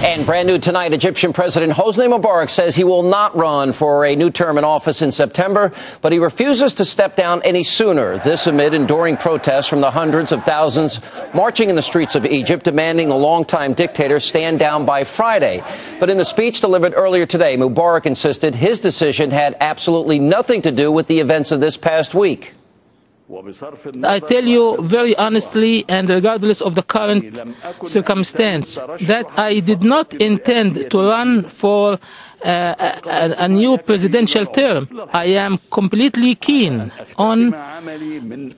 And brand new tonight, Egyptian President Hosni Mubarak says he will not run for a new term in office in September, but he refuses to step down any sooner. This amid enduring protests from the hundreds of thousands marching in the streets of Egypt, demanding the longtime dictator stand down by Friday. But in the speech delivered earlier today, Mubarak insisted his decision had absolutely nothing to do with the events of this past week. I tell you very honestly, and regardless of the current circumstance, that I did not intend to run for a new presidential term. I am completely keen on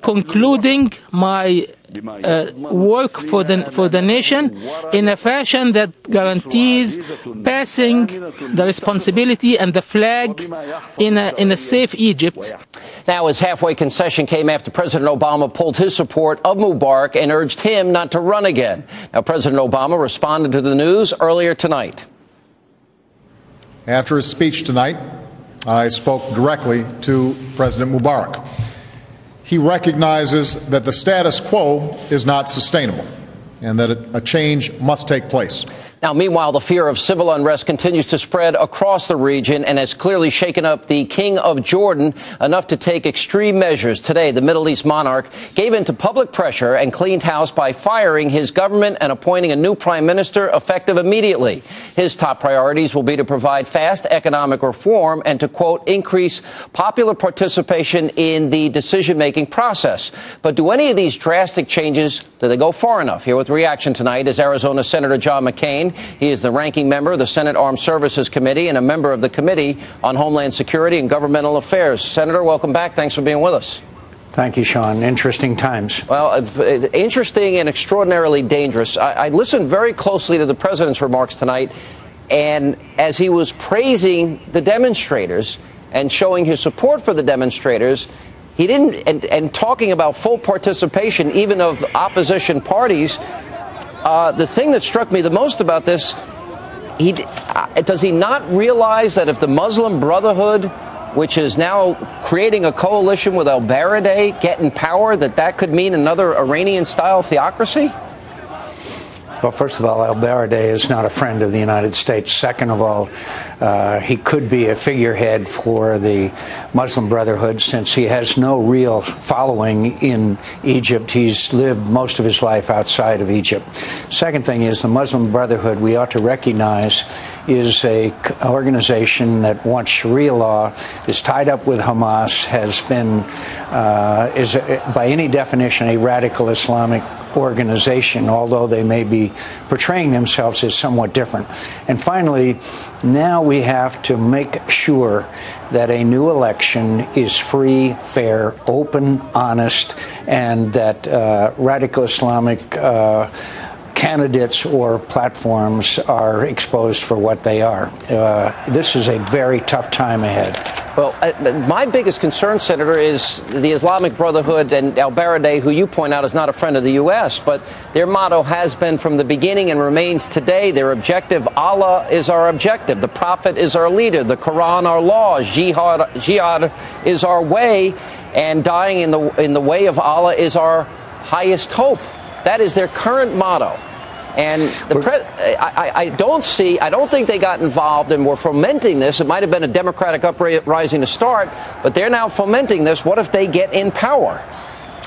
concluding my work for the nation in a fashion that guarantees passing the responsibility and the flag in a safe Egypt. Now, his halfway concession came after President Obama pulled his support of Mubarak and urged him not to run again. Now, President Obama responded to the news earlier tonight. After his speech tonight, I spoke directly to President Mubarak. He recognizes that the status quo is not sustainable and that a change must take place. Now, meanwhile, the fear of civil unrest continues to spread across the region and has clearly shaken up the King of Jordan enough to take extreme measures. Today, the Middle East monarch gave in to public pressure and cleaned house by firing his government and appointing a new prime minister effective immediately. His top priorities will be to provide fast economic reform and to, quote, increase popular participation in the decision-making process. But do any of these drastic changes, do they go far enough? Here with reaction tonight is Arizona Senator John McCain. He is the ranking member of the Senate Armed Services Committee and a member of the Committee on Homeland Security and Governmental Affairs. Senator, welcome back. Thanks for being with us. Thank you, Sean. Interesting times. Well, interesting and extraordinarily dangerous. I listened very closely to the president's remarks tonight, and as he was praising the demonstrators and showing his support for the demonstrators, he didn't, and talking about full participation even of opposition parties. The thing that struck me the most about this, does he not realize that if the Muslim Brotherhood, which is now creating a coalition with al-Baradei, get in power, that could mean another Iranian-style theocracy? Well, first of all, al-Baradei is not a friend of the United States. Second of all, he could be a figurehead for the Muslim Brotherhood since he has no real following in Egypt. He's lived most of his life outside of Egypt. Second thing is the Muslim Brotherhood, we ought to recognize, is an organization that wants Sharia law, is tied up with Hamas, has been, is by any definition a radical Islamic organization, although they may be portraying themselves as somewhat different. And finally, now we have to make sure that a new election is free, fair, open, honest, and that radical Islamic candidates or platforms are exposed for what they are. This is a very tough time ahead. Well, my biggest concern, Senator, is the Islamic Brotherhood and al-Baradei, who you point out is not a friend of the U.S., but their motto has been from the beginning and remains today. Their objective, Allah is our objective. The Prophet is our leader. The Quran, our law. Jihad is our way. And dying in the way of Allah is our highest hope. That is their current motto. And I don't think they got involved and were fomenting this. It might have been a democratic uprising to start, but they're now fomenting this. What if they get in power?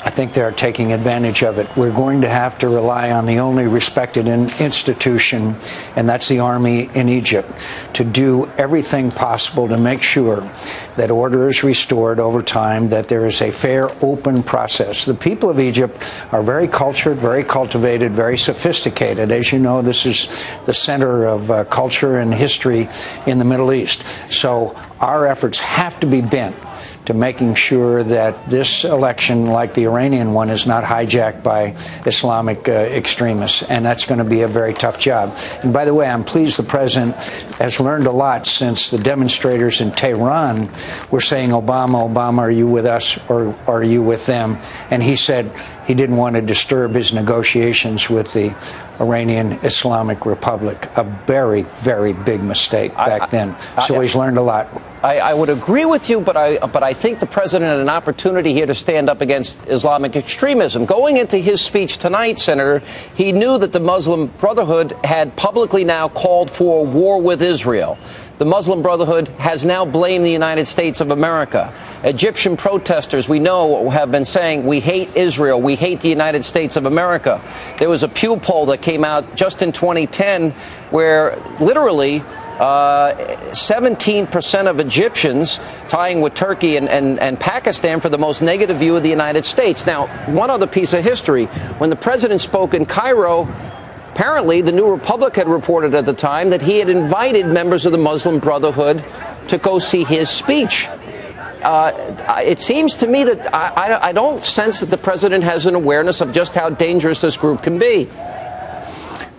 I think they're taking advantage of it. We're going to have to rely on the only respected institution, and that's the army in Egypt, to do everything possible to make sure that order is restored over time, that there is a fair, open process. The people of Egypt are very cultured, very cultivated, very sophisticated. As you know, this is the center of culture and history in the Middle East. So our efforts have to be bent to making sure that this election, like the Iranian one, is not hijacked by Islamic extremists. And that's going to be a very tough job. And by the way, I'm pleased the president has learned a lot since the demonstrators in Tehran were saying, Obama, are you with us or are you with them? And he said, he didn't want to disturb his negotiations with the Iranian Islamic Republic. A very, very big mistake back then. So he's learned a lot. I would agree with you, but I think the president had an opportunity here to stand up against Islamic extremism. Going into his speech tonight, Senator, he knew that the Muslim Brotherhood had publicly now called for war with Israel. The Muslim Brotherhood has now blamed the United States of America. Egyptian protesters, we know, have been saying, we hate Israel, we hate the United States of America. There was a Pew poll that came out just in 2010 where literally 17% of Egyptians, tying with Turkey and Pakistan, for the most negative view of the United States. Now, one other piece of history, when the president spoke in Cairo, apparently, the New Republic had reported at the time that he had invited members of the Muslim Brotherhood to go see his speech. It seems to me that I don't sense that the president has an awareness of just how dangerous this group can be.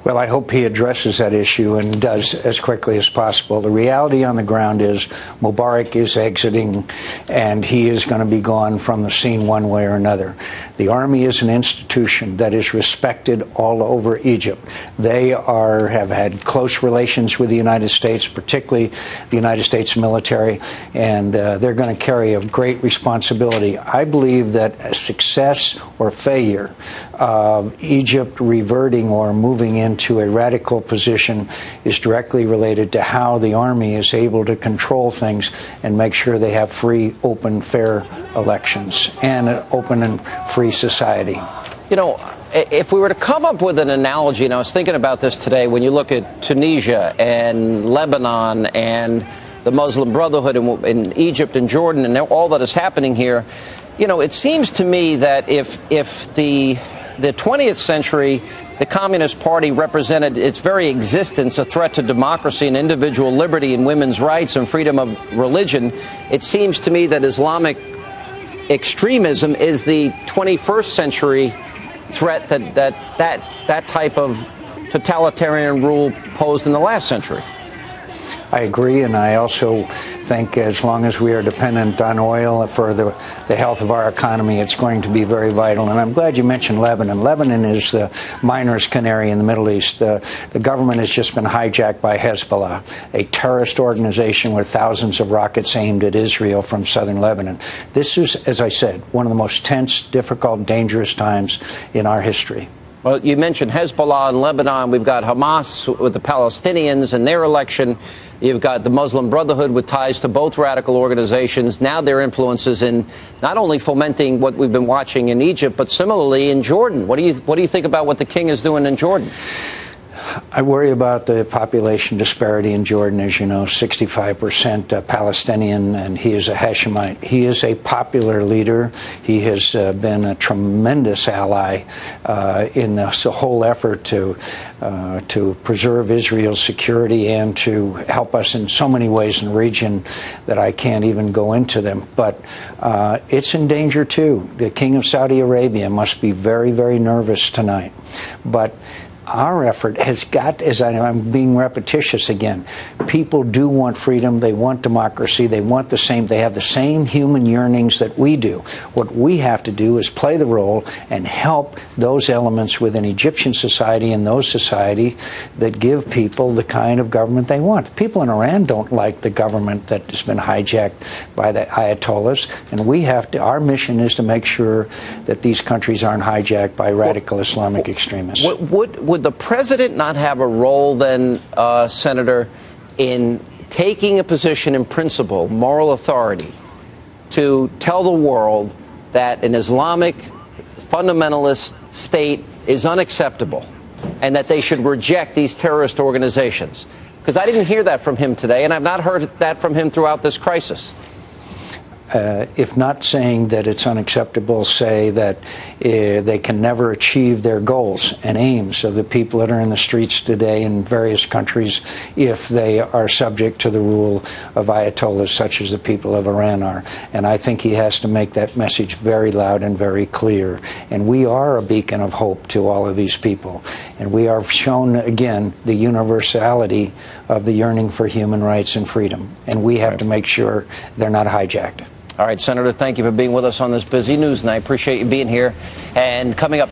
Well, I hope he addresses that issue and does as quickly as possible. The reality on the ground is Mubarak is exiting, and he is going to be gone from the scene one way or another. The army is an institution that is respected all over Egypt. They have had close relations with the United States, particularly the United States military, and they're going to carry a great responsibility. I believe that a success or failure of Egypt reverting or moving into a radical position is directly related to how the army is able to control things and make sure they have free, open, fair elections and an open and free society. You know, if we were to come up with an analogy, and I was thinking about this today, when you look at Tunisia and Lebanon and the Muslim Brotherhood in Egypt and Jordan and all that is happening here, you know, it seems to me that if the 20th century, the Communist Party represented its very existence a threat to democracy and individual liberty and women's rights and freedom of religion, it seems to me that Islamic extremism is the 21st century threat that type of totalitarian rule posed in the last century. I agree, and I also think as long as we are dependent on oil for the health of our economy, it's going to be very vital. And I'm glad you mentioned Lebanon. Lebanon is the miner's canary in the Middle East. The government has just been hijacked by Hezbollah, a terrorist organization with thousands of rockets aimed at Israel from southern Lebanon. This is, as I said, one of the most tense, difficult, dangerous times in our history. Well, you mentioned Hezbollah in Lebanon. We've got Hamas with the Palestinians and their election. You've got the Muslim Brotherhood with ties to both radical organizations. Now their influences in not only fomenting what we've been watching in Egypt, but similarly in Jordan. What do you think about what the king is doing in Jordan? I worry about the population disparity in Jordan. As you know, 65% Palestinian, and he is a Hashemite. He is a popular leader. He has been a tremendous ally in this whole effort to preserve Israel's security and to help us in so many ways in the region that I can't even go into them. But it's in danger, too. The King of Saudi Arabia must be very, very nervous tonight. But our effort has got, as I'm being repetitious again, people do want freedom, they want democracy, they want the same, they have the same human yearnings that we do. What we have to do is play the role and help those elements within Egyptian society and those society that give people the kind of government they want. People in Iran don't like the government that has been hijacked by the Ayatollahs, and we have to, our mission is to make sure that these countries aren't hijacked by radical Islamic extremists. Would the president not have a role then, Senator, in taking a position in principle, moral authority, to tell the world that an Islamic fundamentalist state is unacceptable and that they should reject these terrorist organizations? Because I didn't hear that from him today, and I've not heard that from him throughout this crisis. If not saying that it's unacceptable, say that they can never achieve their goals and aims of the people that are in the streets today in various countries if they are subject to the rule of Ayatollahs such as the people of Iran are. And I think he has to make that message very loud and very clear. And we are a beacon of hope to all of these people. And we are shown again the universality of the yearning for human rights and freedom. And we have to make sure they're not hijacked. All right, Senator, thank you for being with us on this busy news night. Appreciate you being here. And coming up